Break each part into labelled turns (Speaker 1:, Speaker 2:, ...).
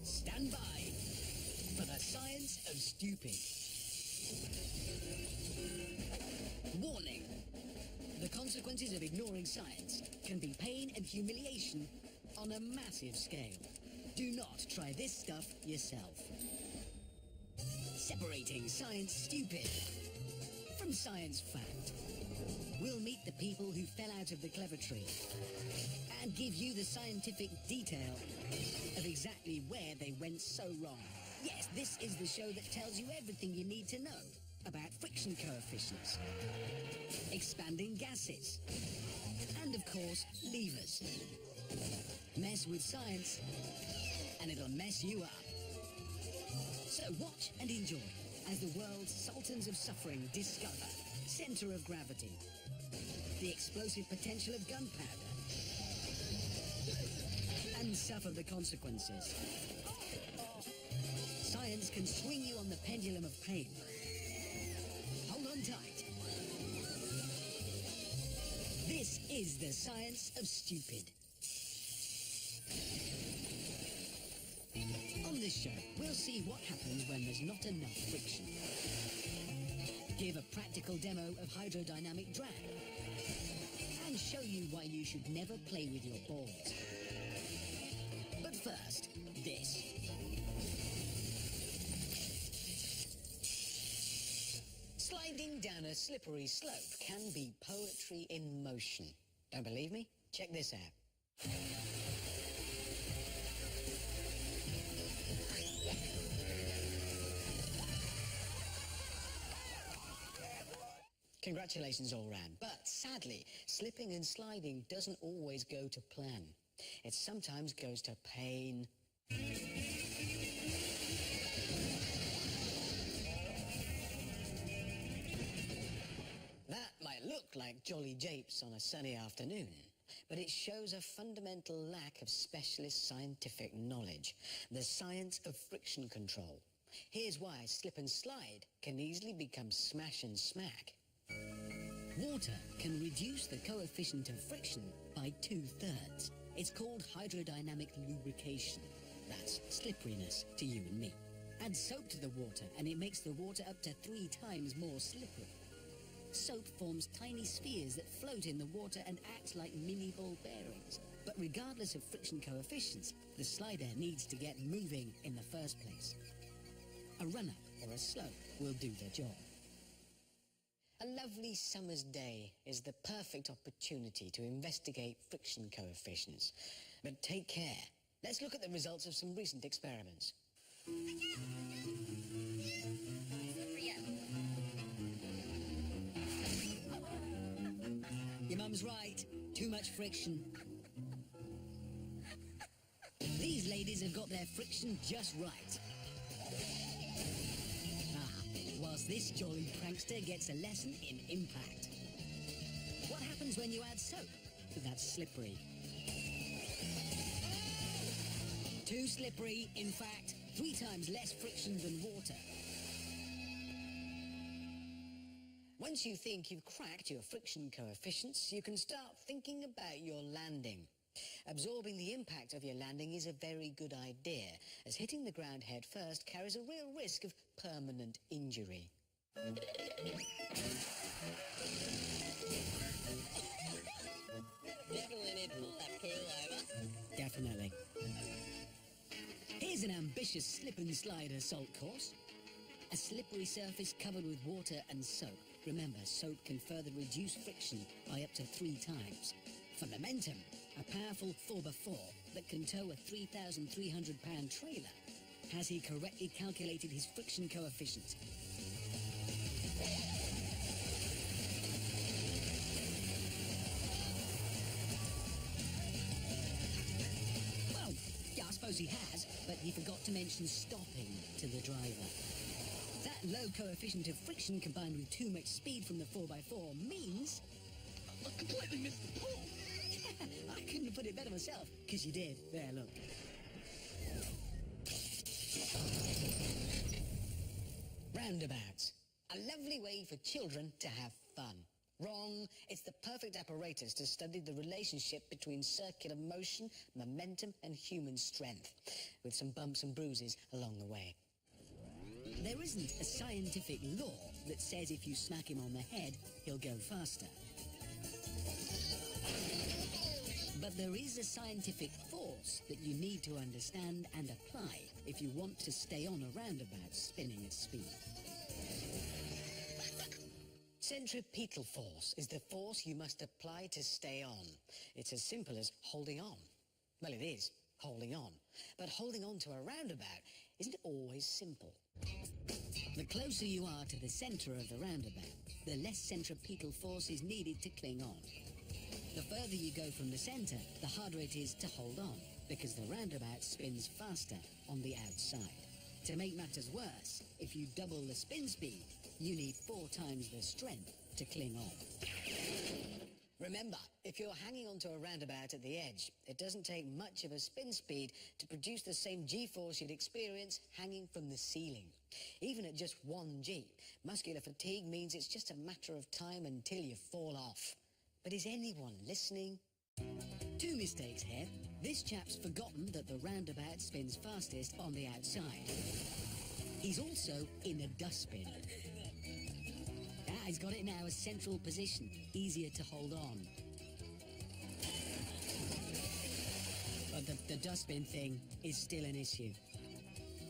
Speaker 1: Stand by for the science of stupid. Warning. The consequences of ignoring science can be pain and humiliation on a massive scale. Do not try this stuff yourself. Separating science stupid from science fact. We'll meet the people who fell out of the clever tree and give you the scientific detail of exactly where they went so wrong. Yes, this is the show that tells you everything you need to know about friction coefficients, expanding gases, and of course, levers. Mess with science, and it'll mess you up. So watch and enjoy as the world's sultans of suffering discover center of gravity, the explosive potential of gunpowder, and suffer the consequences. Science can swing you on the pendulum of pain. Hold on tight. This is the science of stupid. On this show, we'll see what happens when there's not enough friction. Give a practical demo of hydrodynamic drag. And show you why you should never play with your balls. But first, this. Sliding down a slippery slope can be poetry in motion. Don't believe me? Check this out. Congratulations all round. But sadly, slipping and sliding doesn't always go to plan. It sometimes goes to pain. That might look like jolly japes on a sunny afternoon, but it shows a fundamental lack of specialist scientific knowledge, the science of friction control. Here's why slip and slide can easily become smash and smack. Water can reduce the coefficient of friction by 2/3. It's called hydrodynamic lubrication. That's slipperiness to you and me. Add soap to the water and it makes the water up to 3 times more slippery. Soap forms tiny spheres that float in the water and act like mini ball bearings. But regardless of friction coefficients, the slider needs to get moving in the first place. A run-up or a slope will do the job. A lovely summer's day is the perfect opportunity to investigate friction coefficients. But take care. Let's look at the results of some recent experiments. Your mum's right. Too much friction. These ladies have got their friction just right. Whilst this jolly prankster gets a lesson in impact. What happens when you add soap? That's slippery. Too slippery, in fact, 3 times less friction than water. Once you think you've cracked your friction coefficients, you can start thinking about your landing. Absorbing the impact of your landing is a very good idea, as hitting the ground head first carries a real risk of permanent injury. Definitely need to pull that pool over. Definitely. Here's an ambitious slip and slide assault course. A slippery surface covered with water and soap. Remember, soap can further reduce friction by up to 3 times. For momentum, a powerful 4x4 that can tow a 3,300-pound trailer. Has he correctly calculated his friction coefficient? Well, yeah, I suppose he has, but he forgot to mention stopping to the driver. That low coefficient of friction combined with too much speed from the 4x4 means... I completely missed the pool. I couldn't have put it better myself, because you did. There, look. Roundabouts. A lovely way for children to have fun. Wrong. It's the perfect apparatus to study the relationship between circular motion, momentum, and human strength, with some bumps and bruises along the way. There isn't a scientific law that says if you smack him on the head, he'll go faster. But there is a scientific force that you need to understand and apply if you want to stay on a roundabout spinning at speed. Centripetal force is the force you must apply to stay on. It's as simple as holding on. Well, it is, holding on. But holding on to a roundabout isn't always simple. The closer you are to the centre of the roundabout, the less centripetal force is needed to cling on. The further you go from the centre, the harder it is to hold on, because the roundabout spins faster on the outside. To make matters worse, if you double the spin speed, you need 4 times the strength to cling on. Remember, if you're hanging onto a roundabout at the edge, it doesn't take much of a spin speed to produce the same G-force you'd experience hanging from the ceiling. Even at just 1 G, muscular fatigue means it's just a matter of time until you fall off. But is anyone listening? 2 mistakes here. This chap's forgotten that the roundabout spins fastest on the outside. He's also in a dustbin. He's got it now a central position, easier to hold on. But the dustbin thing is still an issue.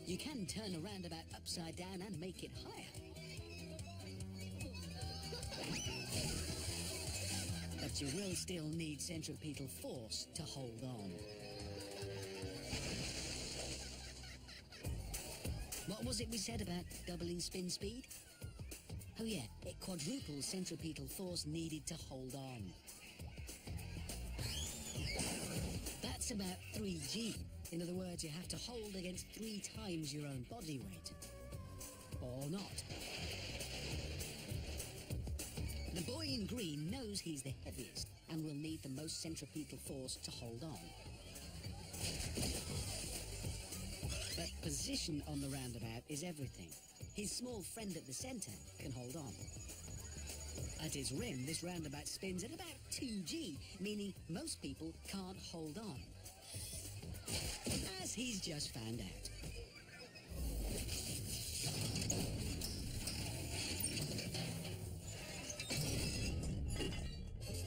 Speaker 1: You can turn a roundabout upside down and make it higher. But you will still need centripetal force to hold on. What was it we said about doubling spin speed? Oh yeah, it quadruples centripetal force needed to hold on. That's about 3G. In other words, you have to hold against 3 times your own body weight. Or not. The boy in green knows he's the heaviest and will need the most centripetal force to hold on. But position on the roundabout is everything. His small friend at the centre can hold on. At its rim, this roundabout spins at about 2G, meaning most people can't hold on. As he's just found out.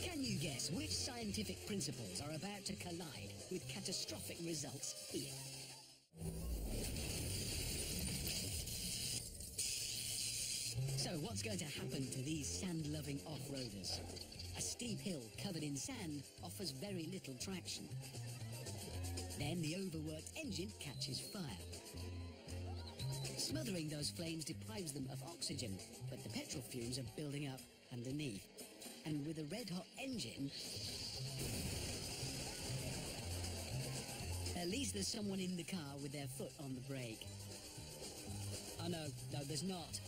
Speaker 1: Can you guess which scientific principles are about to collide with catastrophic results here? So what's going to happen to these sand-loving off-roaders? A steep hill covered in sand offers very little traction. Then the overworked engine catches fire. Smothering those flames deprives them of oxygen, but the petrol fumes are building up underneath. And with a red-hot engine, at least there's someone in the car with their foot on the brake. Oh no, there's not.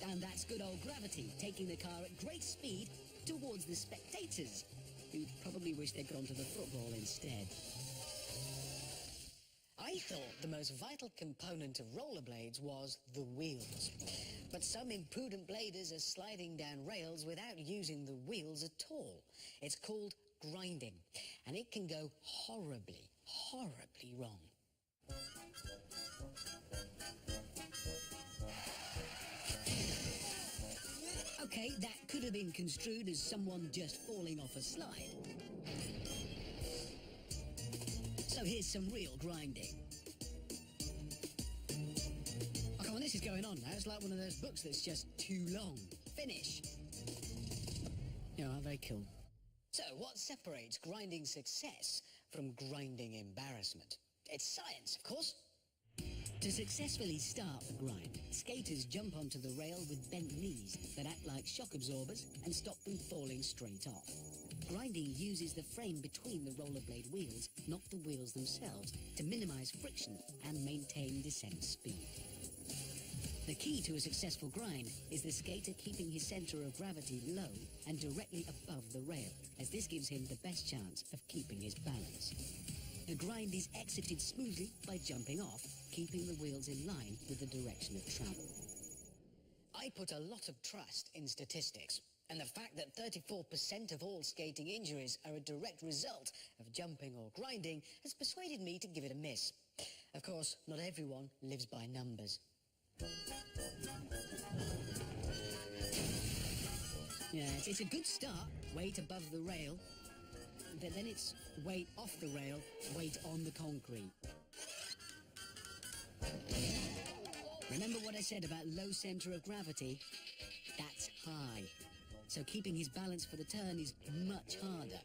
Speaker 1: And that's good old gravity, taking the car at great speed towards the spectators, who probably wish they'd gone to the football instead. I thought the most vital component of rollerblades was the wheels. But some imprudent bladers are sliding down rails without using the wheels at all. It's called grinding, and it can go horribly, horribly wrong. Okay, that could have been construed as someone just falling off a slide. So here's some real grinding. Oh, come on, this is going on now. It's like one of those books that's just too long. Finish. You know, very cool. So what separates grinding success from grinding embarrassment? It's science, of course. To successfully start the grind, skaters jump onto the rail with bent knees that act like shock absorbers and stop them falling straight off. Grinding uses the frame between the rollerblade wheels, not the wheels themselves, to minimize friction and maintain descent speed. The key to a successful grind is the skater keeping his center of gravity low and directly above the rail, as this gives him the best chance of keeping his balance. The grind is exited smoothly by jumping off, keeping the wheels in line with the direction of travel. I put a lot of trust in statistics, And the fact that 34% of all skating injuries are a direct result of jumping or grinding has persuaded me to give it a miss. Of course, not everyone lives by numbers. Yeah, it's a good start, weight above the rail. But then it's weight off the rail, weight on the concrete. Remember what I said about low centre of gravity? That's high. So keeping his balance for the turn is much harder.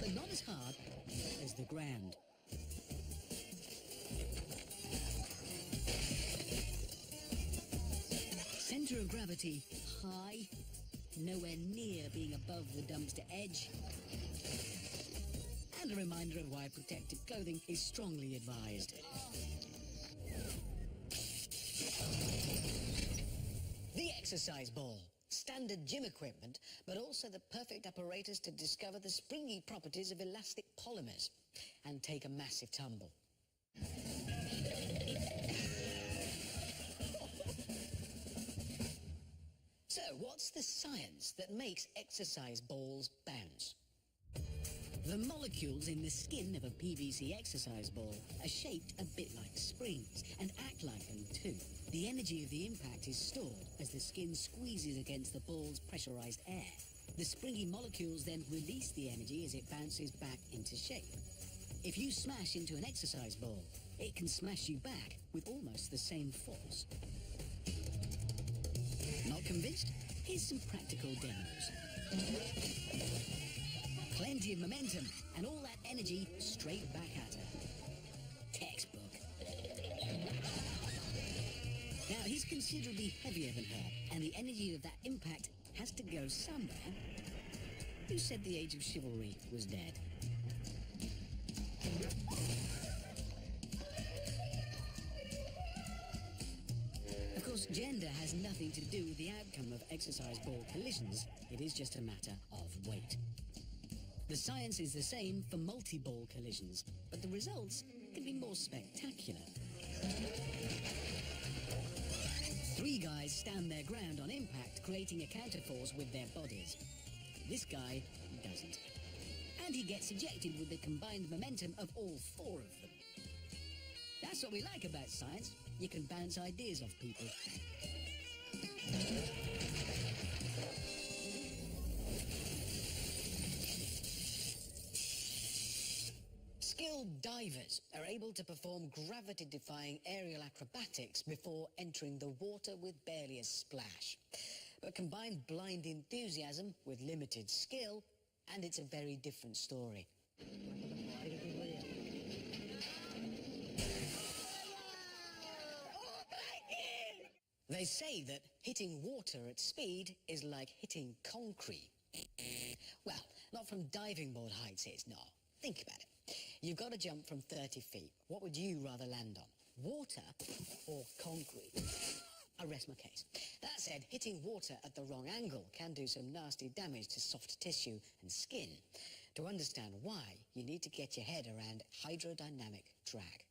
Speaker 1: But not as hard as the ground. Centre of gravity high, nowhere near being above the dumpster edge. And a reminder of why protective clothing is strongly advised. The exercise ball. Standard gym equipment, but also the perfect apparatus to discover the springy properties of elastic polymers and take a massive tumble. So, what's the science that makes exercise balls bounce? The molecules in the skin of a PVC exercise ball are shaped a bit like springs and act like them too. The energy of the impact is stored as the skin squeezes against the ball's pressurized air. The springy molecules then release the energy as it bounces back into shape. If you smash into an exercise ball, it can smash you back with almost the same force. Not convinced? Here's some practical demos. Plenty of momentum, and all that energy straight back at her. Textbook. Now, he's considerably heavier than her, and the energy of that impact has to go somewhere. Who said the age of chivalry was dead? Of course, gender has nothing to do with the outcome of exercise ball collisions. It is just a matter of weight. The science is the same for multi-ball collisions, but the results can be more spectacular. 3 guys stand their ground on impact, creating a counterforce with their bodies. This guy doesn't. And he gets ejected with the combined momentum of all 4 of them. That's what we like about science. You can bounce ideas off people. Skilled divers are able to perform gravity-defying aerial acrobatics before entering the water with barely a splash. But combine blind enthusiasm with limited skill, and it's a very different story. They say that hitting water at speed is like hitting concrete. Well, not from diving board heights, it's not. Think about it. You've got to jump from 30 feet. What would you rather land on? Water or concrete? I rest my case. That said, hitting water at the wrong angle can do some nasty damage to soft tissue and skin. To understand why, you need to get your head around hydrodynamic drag.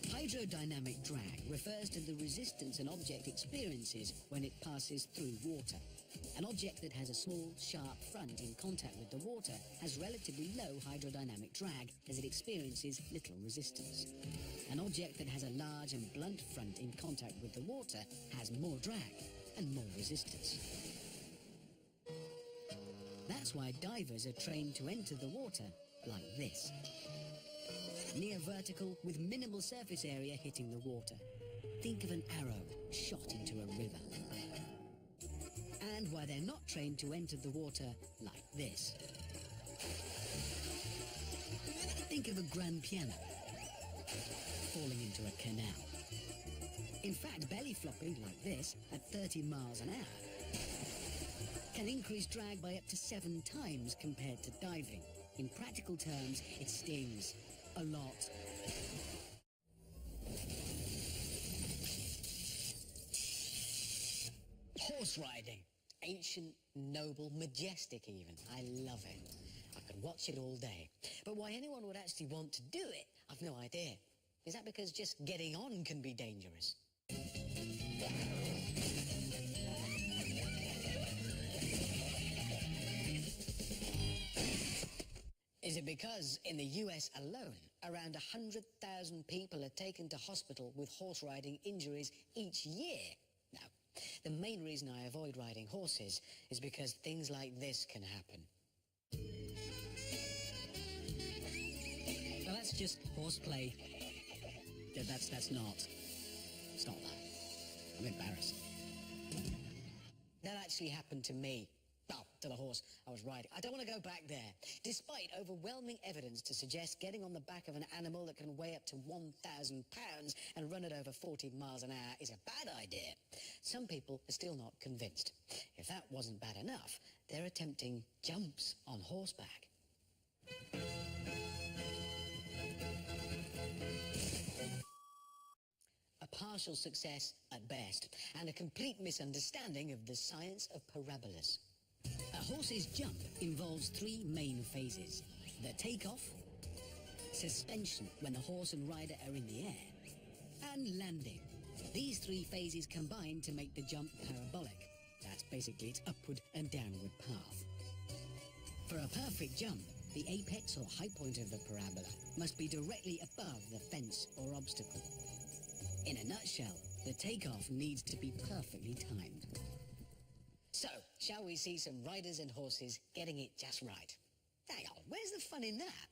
Speaker 1: Hydrodynamic drag refers to the resistance an object experiences when it passes through water. An object that has a small, sharp front in contact with the water has relatively low hydrodynamic drag as it experiences little resistance. An object that has a large and blunt front in contact with the water has more drag and more resistance. That's why divers are trained to enter the water like this. Near vertical with minimal surface area hitting the water. Think of an arrow shot into a river. And why they're not trained to enter the water like this. Think of a grand piano falling into a canal. In fact, belly flopping like this at 30 miles an hour can increase drag by up to 7 times compared to diving. In practical terms, it stings a lot. Horse riding. Ancient, noble, majestic even. I love it. I could watch it all day. But why anyone would actually want to do it, I've no idea. Is that because just getting on can be dangerous? Because in the US alone, around 100,000 people are taken to hospital with horse riding injuries each year. Now, the main reason I avoid riding horses is because things like this can happen. Well, that's just horseplay. That's not. It's not that. I'm embarrassed. That actually happened to me. Well, to the horse I was riding. I don't want to go back there. Despite overwhelming evidence to suggest getting on the back of an animal that can weigh up to 1,000 pounds and run at over 40 miles an hour is a bad idea, some people are still not convinced. If that wasn't bad enough, they're attempting jumps on horseback. A partial success at best, and a complete misunderstanding of the science of parabolas. A horse's jump involves three main phases: the takeoff, suspension when the horse and rider are in the air, and landing. These three phases combine to make the jump parabolic. That's basically its upward and downward path. For a perfect jump, the apex or high point of the parabola must be directly above the fence or obstacle. In a nutshell, the takeoff needs to be perfectly timed. So, shall we see some riders and horses getting it just right? Hang on, where's the fun in that?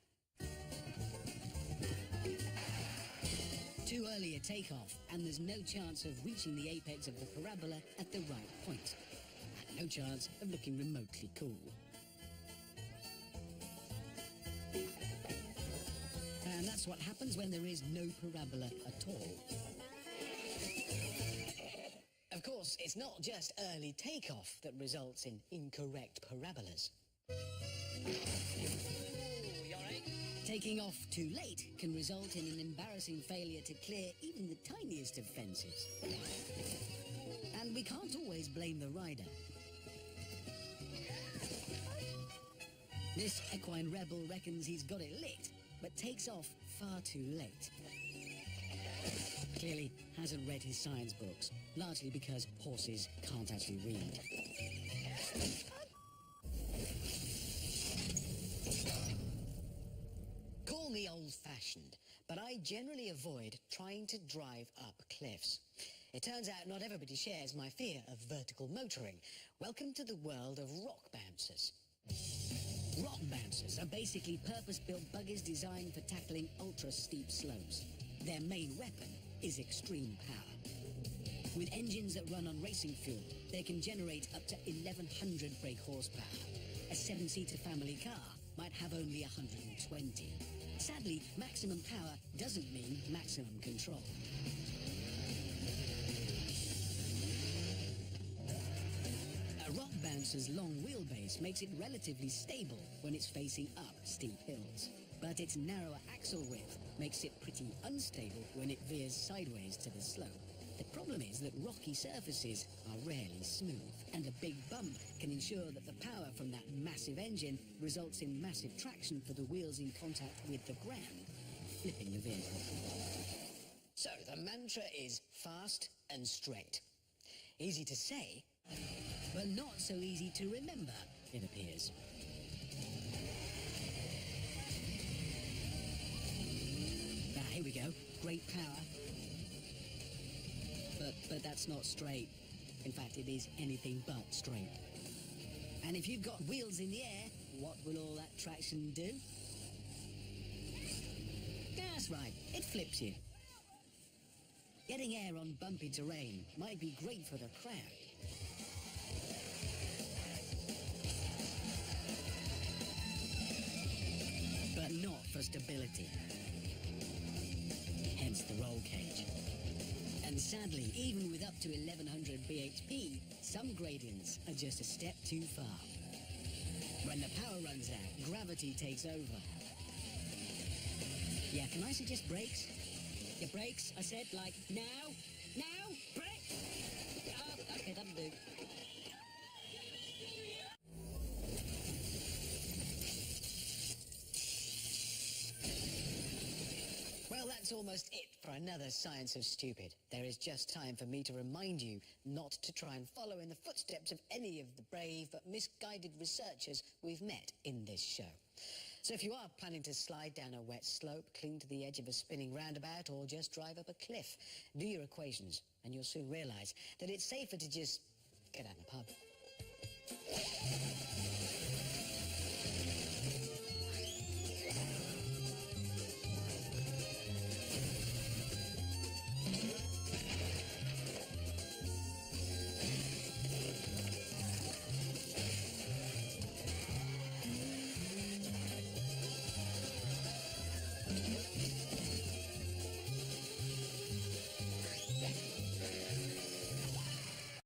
Speaker 1: Too early a takeoff, and there's no chance of reaching the apex of the parabola at the right point. And no chance of looking remotely cool. And that's what happens when there is no parabola at all. Of course, it's not just early takeoff that results in incorrect parabolas. Ooh, you all right? Taking off too late can result in an embarrassing failure to clear even the tiniest of fences. And we can't always blame the rider. This equine rebel reckons he's got it licked, but takes off far too late. Clearly hasn't read his science books, largely because horses can't actually read. Call me old-fashioned, but I generally avoid trying to drive up cliffs. It turns out not everybody shares my fear of vertical motoring. Welcome to the world of rock bouncers. Rock bouncers are basically purpose-built buggers designed for tackling ultra-steep slopes. Their main weapon is extreme power. With engines that run on racing fuel, they can generate up to 1,100 brake horsepower. A 7-seater family car might have only 120. Sadly, maximum power doesn't mean maximum control. A rock bouncer's long wheelbase makes it relatively stable when it's facing up steep hills. But its narrower axle width makes it pretty unstable when it veers sideways to the slope. The problem is that rocky surfaces are rarely smooth, and a big bump can ensure that the power from that massive engine results in massive traction for the wheels in contact with the ground, flipping the vehicle. So the mantra is fast and straight. Easy to say, but not so easy to remember, it appears. Here we go. Great power. But that's not straight. In fact, it is anything but straight. And if you've got wheels in the air, what will all that traction do? That's right. It flips you. Getting air on bumpy terrain might be great for the crowd. But not for stability. Hence the roll cage. And sadly, even with up to 1100 bhp, some gradients are just a step too far. When the power runs out, gravity takes over. Yeah, can I suggest brakes? Yeah, brakes, I said, like, now, brake! Oh, okay, that'll do. Well, that's almost it for another Science of Stupid. There is just time for me to remind you not to try and follow in the footsteps of any of the brave but misguided researchers we've met in this show. So if you are planning to slide down a wet slope, cling to the edge of a spinning roundabout, or just drive up a cliff, do your equations, and you'll soon realise that it's safer to just get out of the pub.